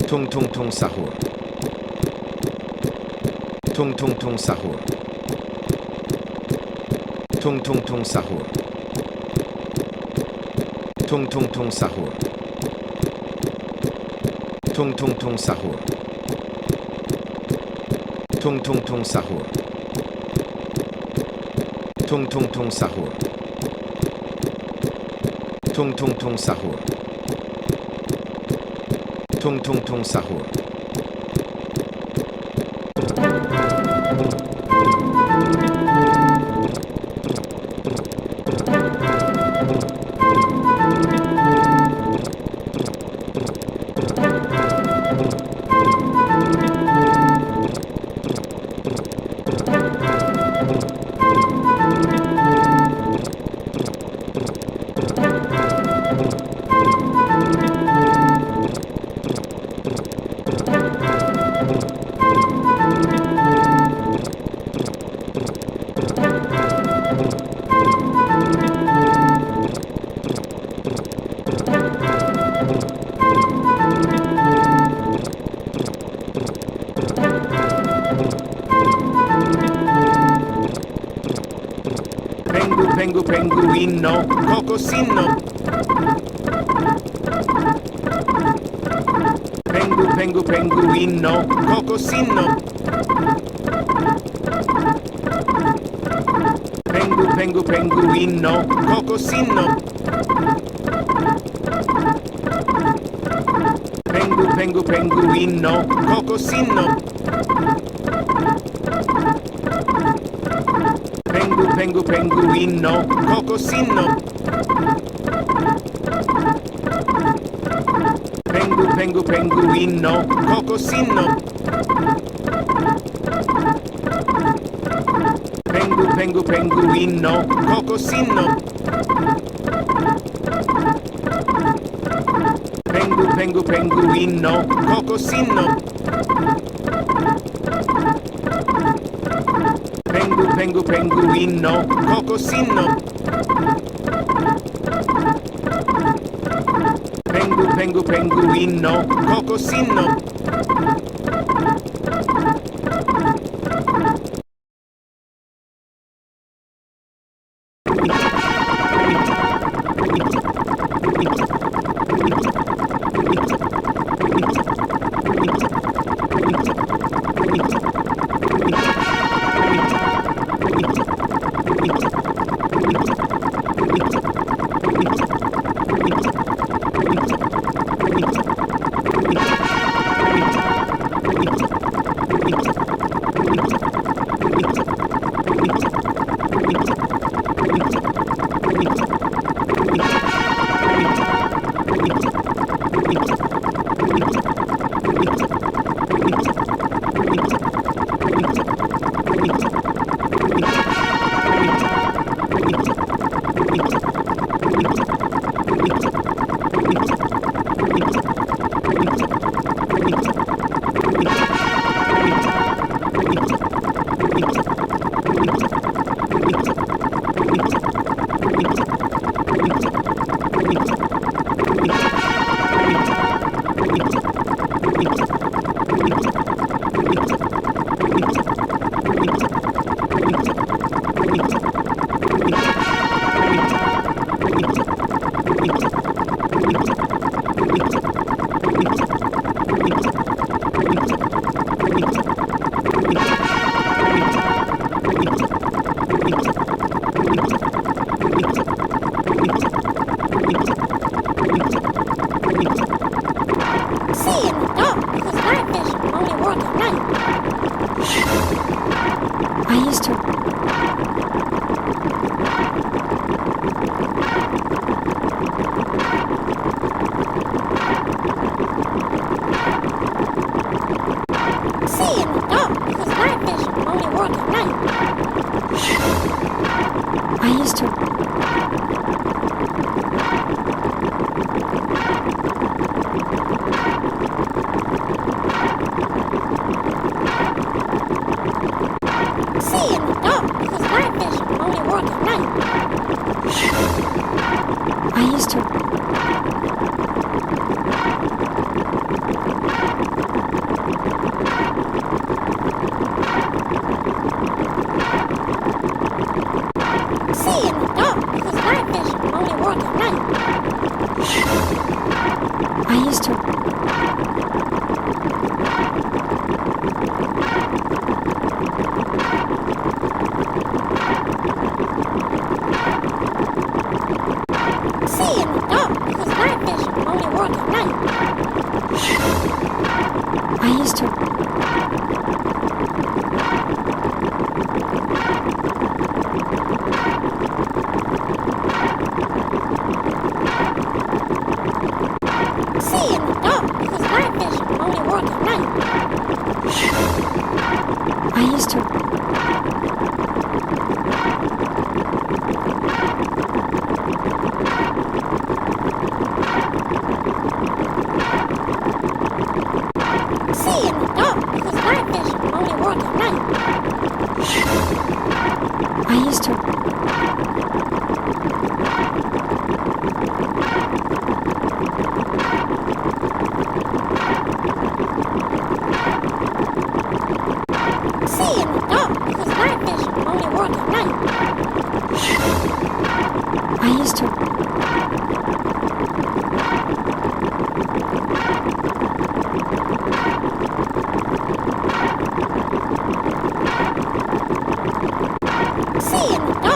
Tung tung tung sahur. Tung tung tung sahur. Tung tung tung sahur. Tung tung tung sahur. Tung tung tung sahur. Tung tung tung sahur. Tung tung tung sahur. Tung tung tung sahur. Tung tung tung sahur. Pengu penguino, cocosino. Pengu penguino, cocosino. Pengu penguino, cocosino. Pengu penguino, cocosino. Pengu penguino, cocosino. Pengu penguino, cocosino. Pengu penguino, cocosino. Pengu penguino, cocosino. Pengu penguino, cocosino. Pengu penguino, cocosino. only work at night. I used to. See in the dark because night vision only work at night. I used to. See in the dark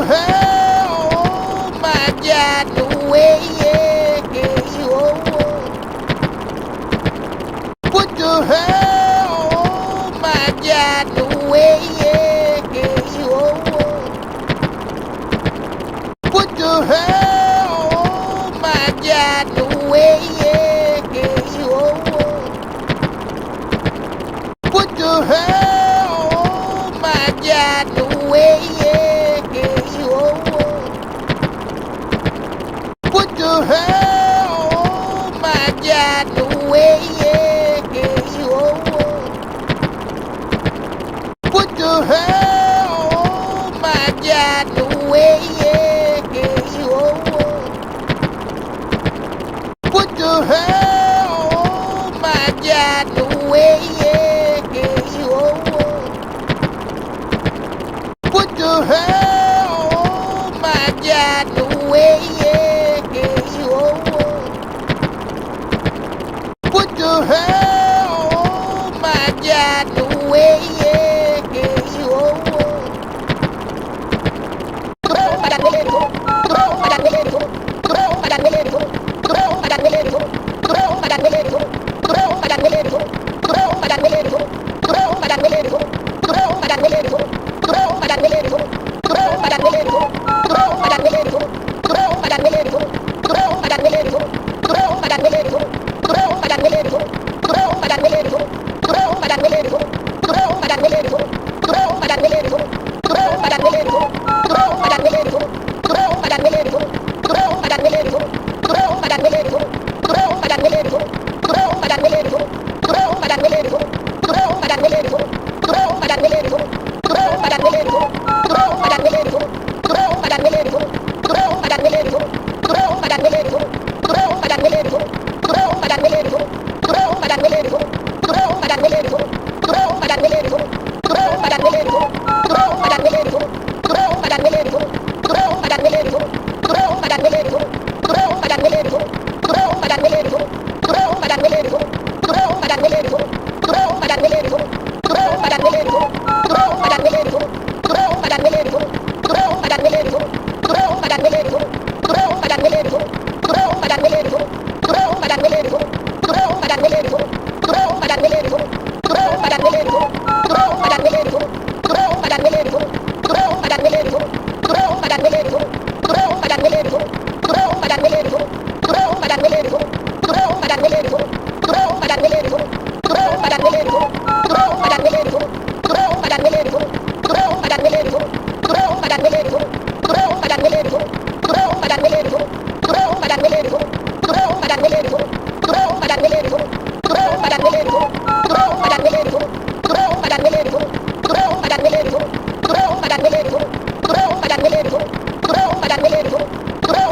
the hell? Oh my God, no way, yeah, oh, oh. What the hell? Oh my God, no way, yeah, oh, oh. What the hell? Oh my God, no way, yeah, oh, oh. What the hell? Oh my God, no way, yeah, oh, oh. What the hell? Oh my God, no way, yeah, oh, oh. What the hell? Oh my God, no way, yeah, oh, oh. What the hell? Oh my God, no way, yeah, oh, oh. What the hell? Oh my God, no way, yeah, oh, oh. What the hell? Oh my God, no way, yeah, oh, oh.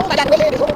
Padang